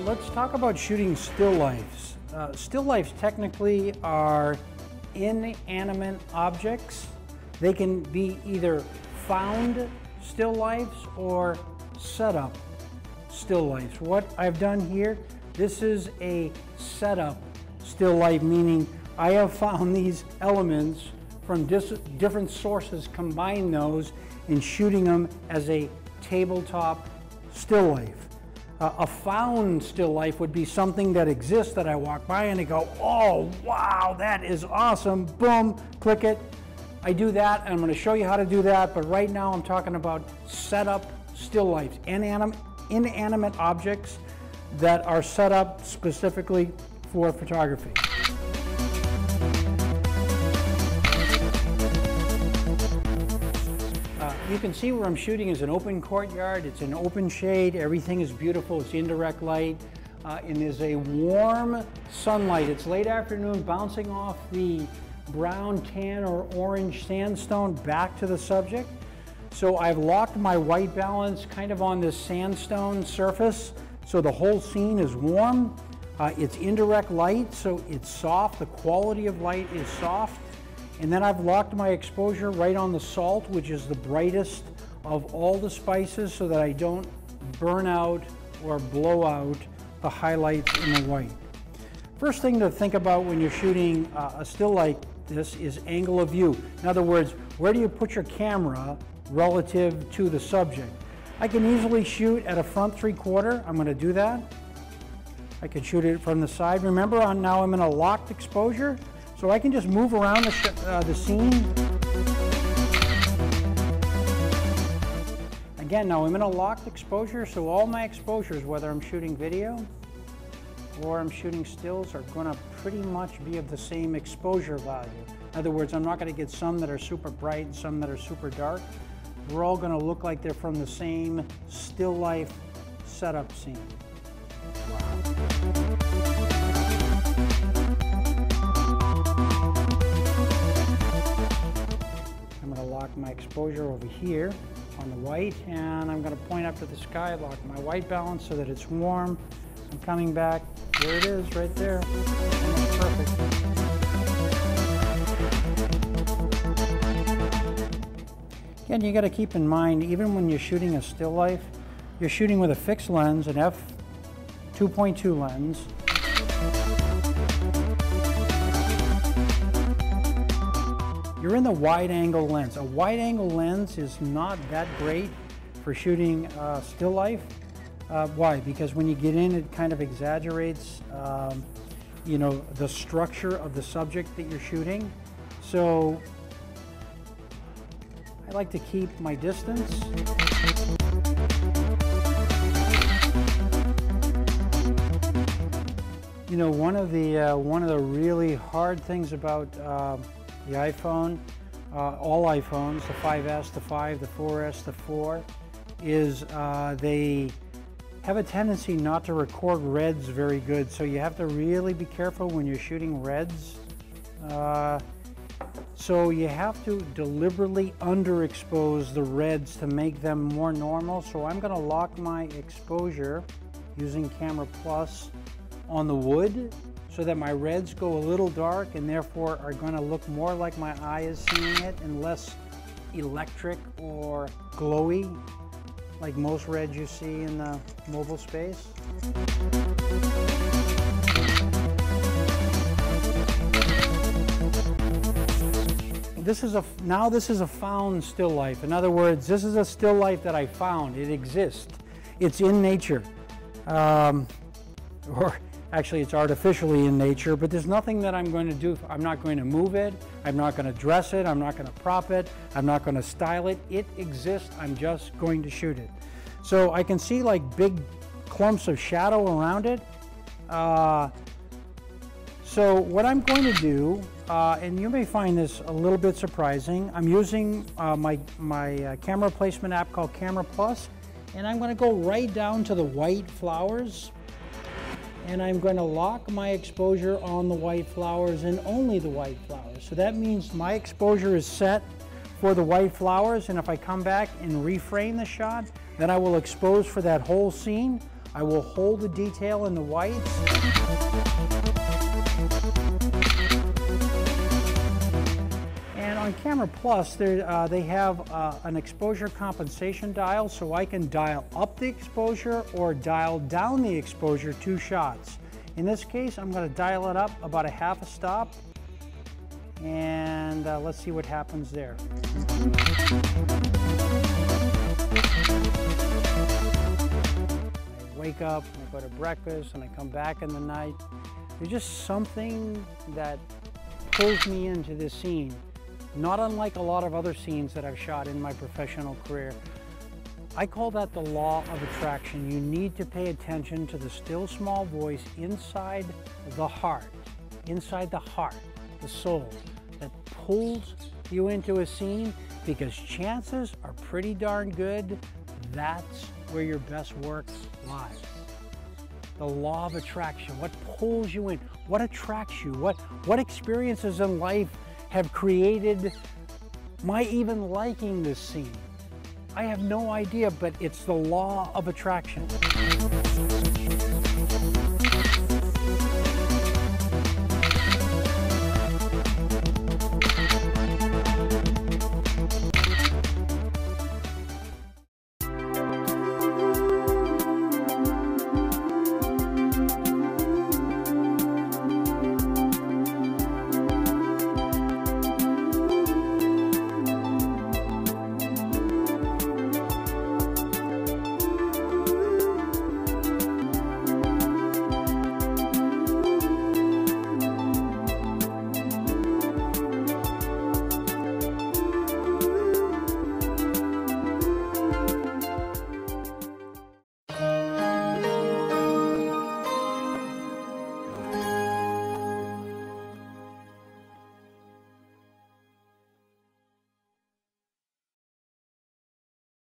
let's talk about shooting still lifes. Still lifes technically are inanimate objects. They can be either found still lifes or setup still lifes. What I've done here, this is a setup still life, meaning I have found these elements from different sources, combine those and shooting them as a tabletop still life. A found still life would be something that exists that I walk by and I go, oh wow, that is awesome, boom, click it. I do that, and I'm going to show you how to do that, but right now I'm talking about setup still lifes, inanimate objects that are set up specifically for photography. You can see where I'm shooting is an open courtyard. It's an open shade. Everything is beautiful. It's indirect light. And there's a warm sunlight. It's late afternoon, bouncing off the brown, tan, or orange sandstone back to the subject. So I've locked my white balance kind of on this sandstone surface. So the whole scene is warm. It's indirect light, so it's soft. The quality of light is soft. And then I've locked my exposure right on the salt, which is the brightest of all the spices, so that I don't burn out or blow out the highlights in the white. First thing to think about when you're shooting a still like this is angle of view. In other words, where do you put your camera relative to the subject? I can easily shoot at a front 3/4. I'm going to do that. I can shoot it from the side. Remember, now I'm in a locked exposure. So I can just move around the scene. Again, now I'm in a locked exposure, so all my exposures, whether I'm shooting video or I'm shooting stills, are going to pretty much be of the same exposure value. In other words, I'm not going to get some that are super bright and some that are super dark. They're all going to look like they're from the same still life setup scene. Wow. Lock my exposure over here on the white, and I'm going to point up to the sky, lock my white balance so that it's warm. I'm coming back. There it is, right there. Perfect. Again, you got to keep in mind, even when you're shooting a still life, you're shooting with a fixed lens, an f2.2 lens. You're in the wide angle lens. A wide angle lens is not that great for shooting still life. Why? Because when you get in, it kind of exaggerates, you know, the structure of the subject that you're shooting. So I like to keep my distance. You know, one of the really hard things about the iPhone, all iPhones, the 5S, the 5, the 4S, the 4, is they have a tendency not to record reds very good. So you have to really be careful when you're shooting reds. So you have to deliberately underexpose the reds to make them more normal. So I'm going to lock my exposure using Camera Plus on the wood, so that my reds go a little dark and therefore are going to look more like my eye is seeing it and less electric or glowy like most reds you see in the mobile space. This is a found still life. In other words, this is a still life that I found. It exists. It's in nature. Actually, it's artificially in nature, but there's nothing that I'm going to do. I'm not going to move it. I'm not going to dress it. I'm not going to prop it. I'm not going to style it. It exists. I'm just going to shoot it. So I can see like big clumps of shadow around it. So what I'm going to do, and you may find this a little bit surprising, I'm using my camera placement app called Camera Plus, and I'm going to go right down to the white flowers. And I'm going to lock my exposure on the white flowers and only the white flowers. So that means my exposure is set for the white flowers, and if I come back and reframe the shot, then I will expose for that whole scene. I will hold the detail in the whites. And on Camera Plus, they have an exposure compensation dial, so I can dial up the exposure or dial down the exposure 2 shots. In this case, I'm going to dial it up about a half a stop, and let's see what happens there. I wake up, and I go to breakfast, and I come back in the night. There's just something that pulls me into this scene, not unlike a lot of other scenes that I've shot in my professional career. I call that the law of attraction. You need to pay attention to the still small voice inside the heart, the soul, that pulls you into a scene, because chances are pretty darn good that's where your best work lies. The law of attraction, what pulls you in, what attracts you, what experiences in life have created my even liking this scene. I have no idea, but it's the law of attraction.